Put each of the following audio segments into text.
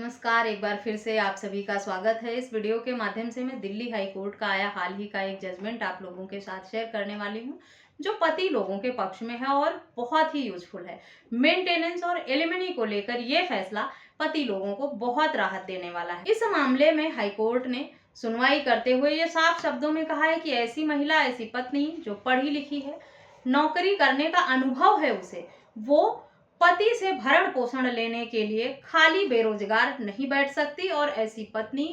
नमस्कार, एक बार फिर से आप सभी का स्वागत है। इस वीडियो के माध्यम से मैं दिल्ली हाई कोर्ट का आया हाल ही का एक जजमेंट आप लोगों के साथ शेयर करने वाली हूँ, जो पति लोगों के पक्ष में है और बहुत ही यूजफुल है। मेंटेनेंस और एलिमनी को लेकर ये फैसला पति लोगों को बहुत राहत देने वाला है। इस मामले में हाई कोर्ट ने सुनवाई करते हुए ये साफ शब्दों में कहा है कि ऐसी महिला, ऐसी पत्नी जो पढ़ी लिखी है, नौकरी करने का अनुभव है उसे, वो पति से भरण पोषण लेने के लिए खाली बेरोजगार नहीं बैठ सकती और ऐसी पत्नी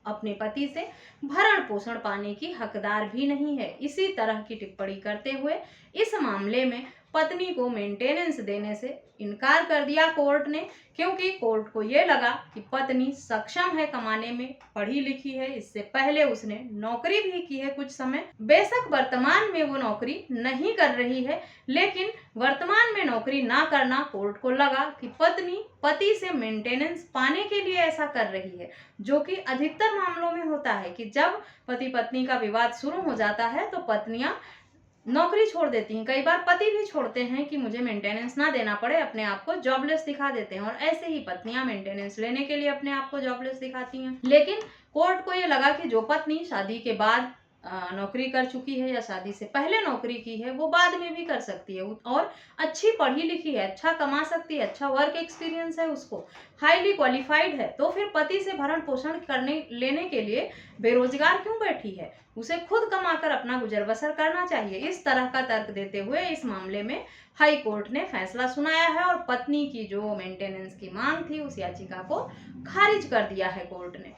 अपने पति से भरण पोषण पाने की हकदार भी नहीं है। इसी तरह की टिप्पणी करते हुए इस मामले में पत्नी को मेंटेनेंस देने से इनकार कर दिया कोर्ट ने, क्योंकि कोर्ट को ये लगा कि पत्नी सक्षम है कमाने में, पढ़ी लिखी है, इससे पहले उसने नौकरी भी की है कुछ समय। बेशक वर्तमान में वो नौकरी नहीं कर रही है, लेकिन वर्तमान में नौकरी ना करना कोर्ट को लगा कि पत्नी पति से मेंटेनेंस पाने के लिए ऐसा कर रही है, जो कि अधिकतर मामलों में होता है कि जब पति पत्नी का विवाद शुरू हो जाता है तो पत्नियां नौकरी छोड़ देती हैं। कई बार पति भी छोड़ते हैं कि मुझे मेंटेनेंस ना देना पड़े, अपने आप को जॉबलेस दिखा देते हैं और ऐसे ही पत्नियां मेंटेनेंस लेने के लिए अपने आप को जॉबलेस दिखाती हैं। लेकिन कोर्ट को ये लगा कि जो पत्नी शादी के बाद नौकरी कर चुकी है या शादी से पहले नौकरी की है, वो बाद में भी कर सकती है और अच्छी पढ़ी लिखी है, अच्छा कमा सकती है, अच्छा वर्क एक्सपीरियंस है उसको, हाईली क्वालिफाइड है, तो फिर पति से भरण पोषण करने लेने के लिए बेरोजगार क्यों बैठी है? उसे खुद कमाकर अपना गुजर बसर करना चाहिए। इस तरह का तर्क देते हुए इस मामले में हाई कोर्ट ने फैसला सुनाया है और पत्नी की जो मेंटेनेंस की मांग थी उस याचिका को खारिज कर दिया है कोर्ट ने।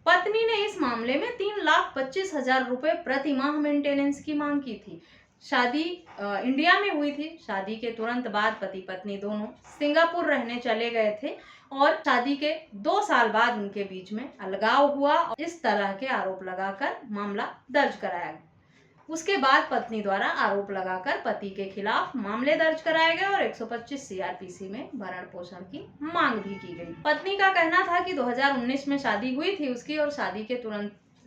पत्नी ने इस मामले में 3,25,000 रुपए प्रति माह मेंटेनेंस की मांग की थी। शादी इंडिया में हुई थी। शादी के तुरंत बाद पति पत्नी दोनों सिंगापुर रहने चले गए थे और शादी के 2 साल बाद उनके बीच में अलगाव हुआ और इस तरह के आरोप लगाकर मामला दर्ज कराया गया। उसके बाद पत्नी द्वारा आरोप लगाकर पति के खिलाफ मामले दर्ज कराए गए और 125 सीआरपीसी में भरण पोषण की मांग भी की गई। पत्नी का कहना था कि 2019 में शादी हुई थी उसकी और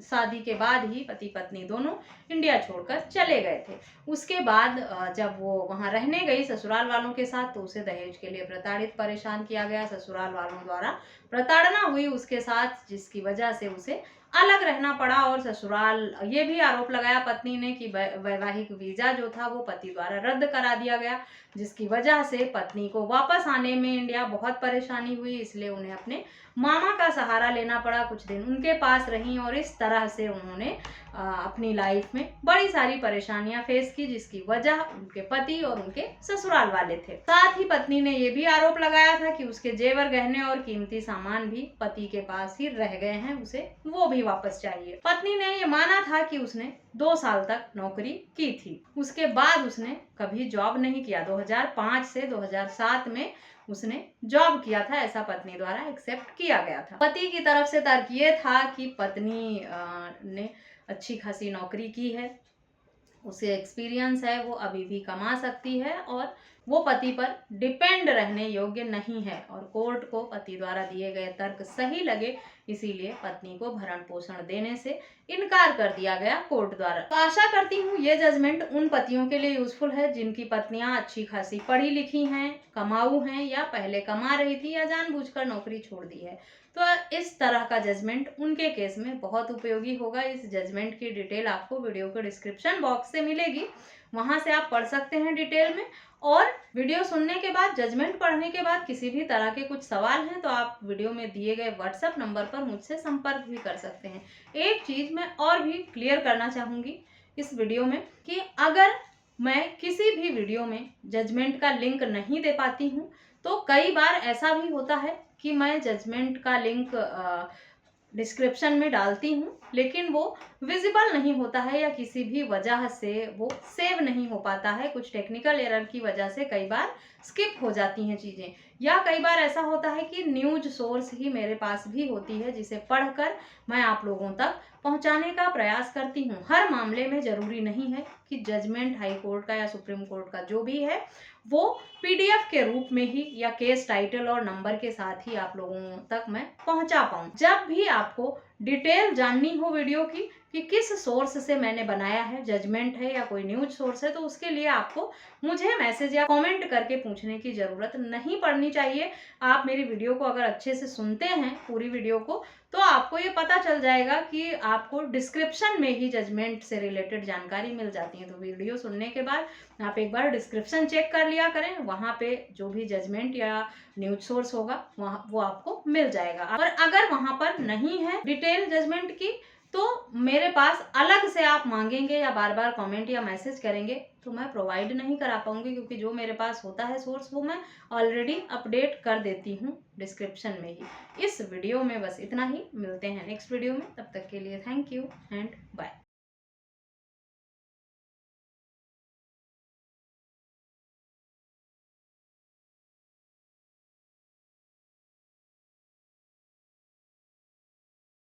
शादी के बाद ही पति पत्नी दोनों इंडिया छोड़कर चले गए थे। उसके बाद जब वो वहां रहने गई ससुराल वालों के साथ, तो उसे दहेज के लिए प्रताड़ित परेशान किया गया। ससुराल वालों द्वारा प्रताड़ना हुई उसके साथ, जिसकी वजह से उसे अलग रहना पड़ा और ससुराल ये भी आरोप लगाया पत्नी ने कि वैवाहिक वीजा जो था वो पति द्वारा रद्द करा दिया गया, जिसकी वजह से पत्नी को वापस आने में इंडिया बहुत परेशानी हुई। इसलिए उन्हें अपने मामा का सहारा लेना पड़ा, कुछ दिन उनके पास रहीं और इस तरह से उन्होंने अपनी लाइफ में बड़ी सारी परेशानियां फेस की, जिसकी वजह उनके पति और उनके ससुराल वाले थे। साथ ही पत्नी ने यह भी आरोप लगाया था कि उसके जेवर गहने और कीमती सामान भी पति के पास ही रह गए हैं, उसे वो भी वापस चाहिए। पत्नी ने ये माना था कि उसने 2 साल तक नौकरी की थी, उसके बाद उसने कभी जॉब नहीं किया। 2005 से 2007 में उसने जॉब किया था, ऐसा पत्नी द्वारा एक्सेप्ट किया गया था। पति की तरफ से तर्क ये था कि पत्नी ने अच्छी खासी नौकरी की है, उसे एक्सपीरियंस है, वो अभी भी कमा सकती है और वो पति पर डिपेंड रहने योग्य नहीं है और कोर्ट को पति द्वारा दिए गए तर्क सही लगे, इसीलिए पत्नी को भरण पोषण देने से इनकार कर दिया गया कोर्ट द्वारा। तो आशा करती हूँ ये जजमेंट उन पतियों के लिए यूजफुल है जिनकी पत्नियां अच्छी खासी पढ़ी लिखी हैं, कमाऊ हैं या पहले कमा रही थी या जानबूझकर नौकरी छोड़ दी है। तो इस तरह का जजमेंट उनके केस में बहुत उपयोगी होगा। इस जजमेंट की डिटेल आपको वीडियो के डिस्क्रिप्शन बॉक्स से मिलेगी, वहां से आप पढ़ सकते हैं डिटेल में। और वीडियो सुनने के बाद, जजमेंट पढ़ने के बाद किसी भी तरह के कुछ सवाल हैं तो आप वीडियो में दिए गए व्हाट्सएप नंबर पर मुझसे संपर्क भी कर सकते हैं। एक चीज मैं और भी क्लियर करना चाहूंगी इस वीडियो में कि अगर मैं किसी भी वीडियो में जजमेंट का लिंक नहीं दे पाती हूँ, तो कई बार ऐसा भी होता है कि मैं जजमेंट का लिंक डिस्क्रिप्शन में डालती हूँ लेकिन वो विजिबल नहीं होता है या किसी भी वजह से वो सेव नहीं हो पाता है। कुछ टेक्निकल एरर की वजह से कई बार स्किप हो जाती हैं चीज़ें, या कई बार ऐसा होता है कि न्यूज सोर्स ही मेरे पास भी होती है जिसे पढ़कर मैं आप लोगों तक पहुंचाने का प्रयास करती हूं। हर मामले में जरूरी नहीं है कि जजमेंट हाई कोर्ट का या सुप्रीम कोर्ट का जो भी है वो पीडीएफ के रूप में ही या केस टाइटल और नंबर के साथ ही आप लोगों तक मैं पहुंचा पाऊं। जब भी आपको डिटेल जाननी हो वीडियो की कि किस सोर्स से मैंने बनाया है, जजमेंट है या कोई न्यूज सोर्स है, तो उसके लिए आपको मुझे मैसेज या कमेंट करके पूछने की ज़रूरत नहीं पड़नी चाहिए। आप मेरी वीडियो को अगर अच्छे से सुनते हैं पूरी वीडियो को, तो आपको ये पता चल जाएगा कि आपको डिस्क्रिप्शन में ही जजमेंट से रिलेटेड जानकारी मिल जाती है। तो वीडियो सुनने के बाद आप एक बार डिस्क्रिप्शन चेक कर लिया करें, वहाँ पे जो भी जजमेंट या न्यूज सोर्स होगा वहाँ वो आपको मिल जाएगा। और अगर वहाँ पर नहीं है डिटेल जजमेंट की, तो मेरे पास अलग से आप मांगेंगे या बार बार कमेंट या मैसेज करेंगे तो मैं प्रोवाइड नहीं करा पाऊंगी, क्योंकि जो मेरे पास होता है सोर्स वो मैं ऑलरेडी अपडेट कर देती हूँ डिस्क्रिप्शन में ही। इस वीडियो में बस इतना ही, मिलते हैं नेक्स्ट वीडियो में, तब तक के लिए थैंक यू एंड बाय।